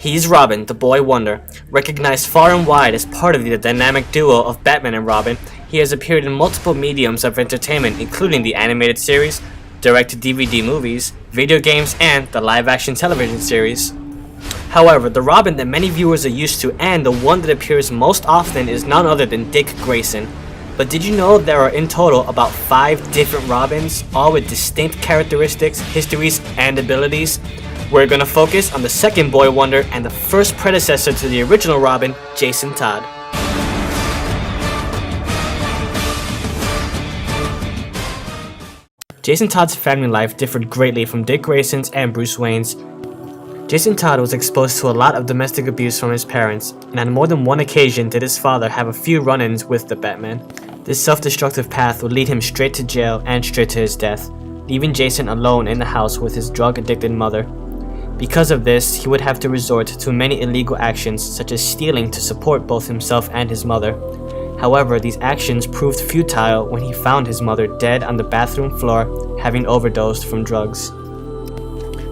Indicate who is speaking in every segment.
Speaker 1: He's Robin, the Boy Wonder. Recognized far and wide as part of the dynamic duo of Batman and Robin, he has appeared in multiple mediums of entertainment including the animated series, direct-to-DVD movies, video games, and the live-action television series. However, the Robin that many viewers are used to and the one that appears most often is none other than Dick Grayson. But did you know there are in total about 5 different Robins, all with distinct characteristics, histories, and abilities? We're gonna focus on the second Boy Wonder and the first predecessor to the original Robin, Jason Todd. Jason Todd's family life differed greatly from Dick Grayson's and Bruce Wayne's. Jason Todd was exposed to a lot of domestic abuse from his parents, and on more than one occasion did his father have a few run-ins with the Batman. This self-destructive path would lead him straight to jail and straight to his death, leaving Jason alone in the house with his drug-addicted mother. Because of this, he would have to resort to many illegal actions such as stealing to support both himself and his mother. However, these actions proved futile when he found his mother dead on the bathroom floor, having overdosed from drugs.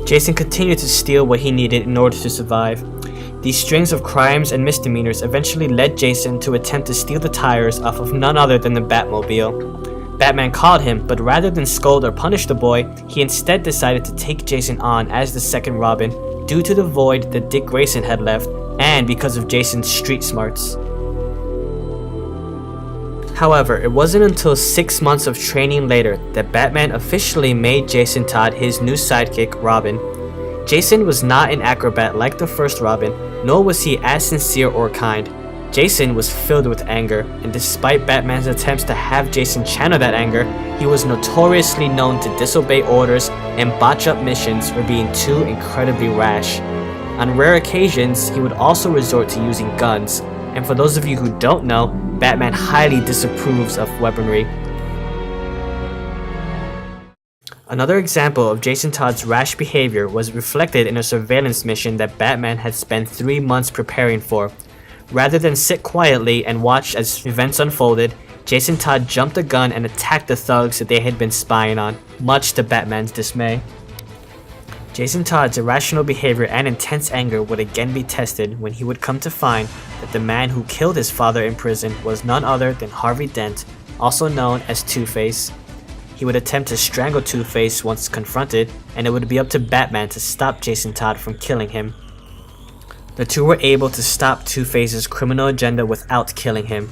Speaker 1: Jason continued to steal what he needed in order to survive. These strings of crimes and misdemeanors eventually led Jason to attempt to steal the tires off of none other than the Batmobile. Batman called him, but rather than scold or punish the boy, he instead decided to take Jason on as the second Robin, due to the void that Dick Grayson had left, and because of Jason's street smarts. However, it wasn't until 6 months of training later that Batman officially made Jason Todd his new sidekick, Robin. Jason was not an acrobat like the first Robin, nor was he as sincere or kind. Jason was filled with anger, and despite Batman's attempts to have Jason channel that anger, he was notoriously known to disobey orders and botch up missions for being too incredibly rash. On rare occasions, he would also resort to using guns, and for those of you who don't know, Batman highly disapproves of weaponry. Another example of Jason Todd's rash behavior was reflected in a surveillance mission that Batman had spent 3 months preparing for. Rather than sit quietly and watch as events unfolded, Jason Todd jumped the gun and attacked the thugs that they had been spying on, much to Batman's dismay. Jason Todd's irrational behavior and intense anger would again be tested when he would come to find that the man who killed his father in prison was none other than Harvey Dent, also known as Two-Face. He would attempt to strangle Two-Face once confronted, and it would be up to Batman to stop Jason Todd from killing him. The two were able to stop Two-Face's criminal agenda without killing him.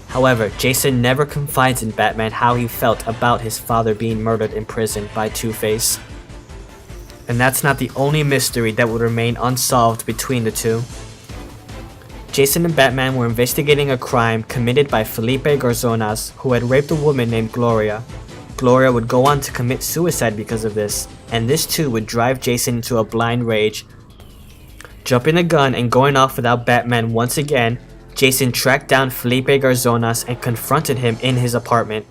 Speaker 1: However, Jason never confides in Batman how he felt about his father being murdered in prison by Two-Face. And that's not the only mystery that would remain unsolved between the two. Jason and Batman were investigating a crime committed by Felipe Garzonas, who had raped a woman named Gloria. Gloria would go on to commit suicide because of this, and this too would drive Jason into a blind rage. Jumping the gun and going off without Batman once again, Jason tracked down Felipe Garzonas and confronted him in his apartment.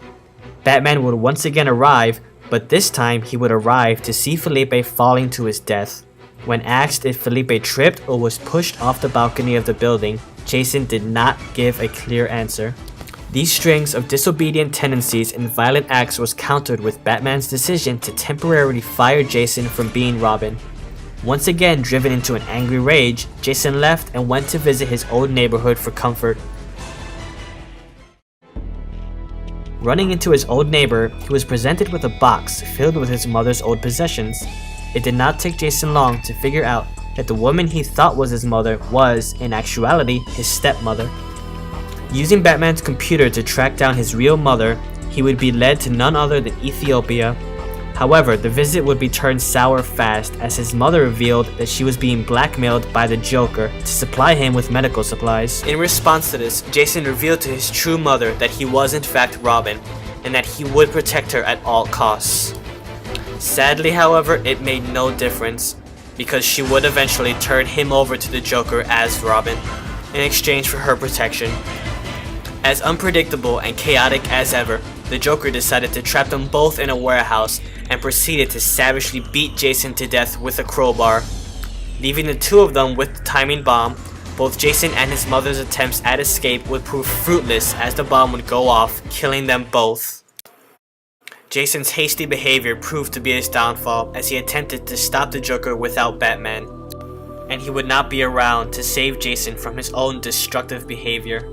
Speaker 1: Batman would once again arrive, but this time he would arrive to see Felipe falling to his death. When asked if Felipe tripped or was pushed off the balcony of the building, Jason did not give a clear answer. These strings of disobedient tendencies and violent acts was countered with Batman's decision to temporarily fire Jason from being Robin. Once again driven into an angry rage, Jason left and went to visit his old neighborhood for comfort. Running into his old neighbor, he was presented with a box filled with his mother's old possessions. It did not take Jason long to figure out that the woman he thought was his mother was, in actuality, his stepmother. Using Batman's computer to track down his real mother, he would be led to none other than Ethiopia. However, the visit would be turned sour fast as his mother revealed that she was being blackmailed by the Joker to supply him with medical supplies. In response to this, Jason revealed to his true mother that he was in fact Robin, and that he would protect her at all costs. Sadly, however, it made no difference, because she would eventually turn him over to the Joker as Robin, in exchange for her protection. As unpredictable and chaotic as ever, the Joker decided to trap them both in a warehouse and proceeded to savagely beat Jason to death with a crowbar. Leaving the two of them with the timing bomb, both Jason and his mother's attempts at escape would prove fruitless as the bomb would go off, killing them both. Jason's hasty behavior proved to be his downfall as he attempted to stop the Joker without Batman. and he would not be around to save Jason from his own destructive behavior.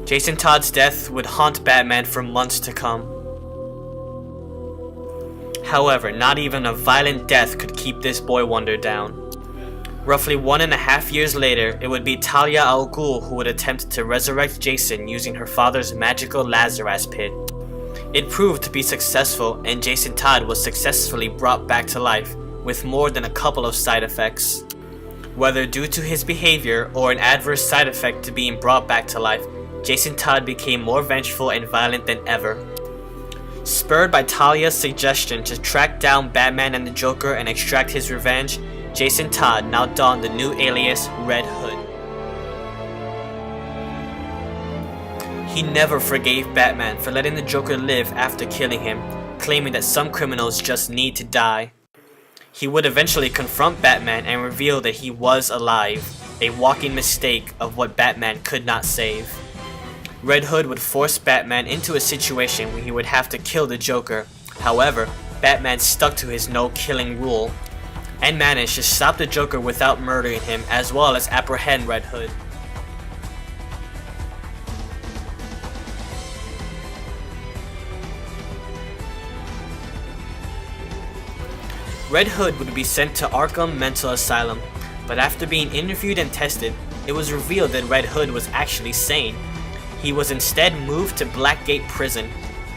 Speaker 1: Jason Todd's death would haunt Batman for months to come. However, not even a violent death could keep this boy wonder down. Roughly 1.5 years later, it would be Talia al Ghul who would attempt to resurrect Jason using her father's magical Lazarus pit. It proved to be successful, and Jason Todd was successfully brought back to life, with more than a couple of side effects. Whether due to his behavior or an adverse side effect to being brought back to life, Jason Todd became more vengeful and violent than ever. Spurred by Talia's suggestion to track down Batman and the Joker and extract his revenge, Jason Todd now donned the new alias Red Hood. He never forgave Batman for letting the Joker live after killing him, claiming that some criminals just need to die. He would eventually confront Batman and reveal that he was alive, a walking mistake of what Batman could not save. Red Hood would force Batman into a situation where he would have to kill the Joker. However, Batman stuck to his no-killing rule, and managed to stop the Joker without murdering him, as well as apprehend Red Hood. Red Hood would be sent to Arkham Mental Asylum, but after being interviewed and tested, it was revealed that Red Hood was actually sane. He was instead moved to Blackgate Prison,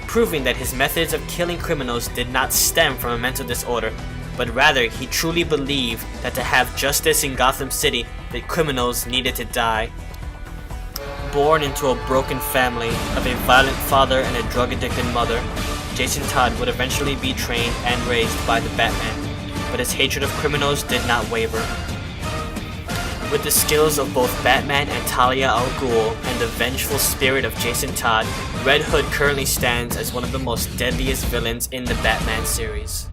Speaker 1: proving that his methods of killing criminals did not stem from a mental disorder, but rather he truly believed that to have justice in Gotham City, that criminals needed to die. Born into a broken family of a violent father and a drug-addicted mother, Jason Todd would eventually be trained and raised by the Batman, but his hatred of criminals did not waver. With the skills of both Batman and Talia al Ghul and the vengeful spirit of Jason Todd, Red Hood currently stands as one of the most deadliest villains in the Batman series.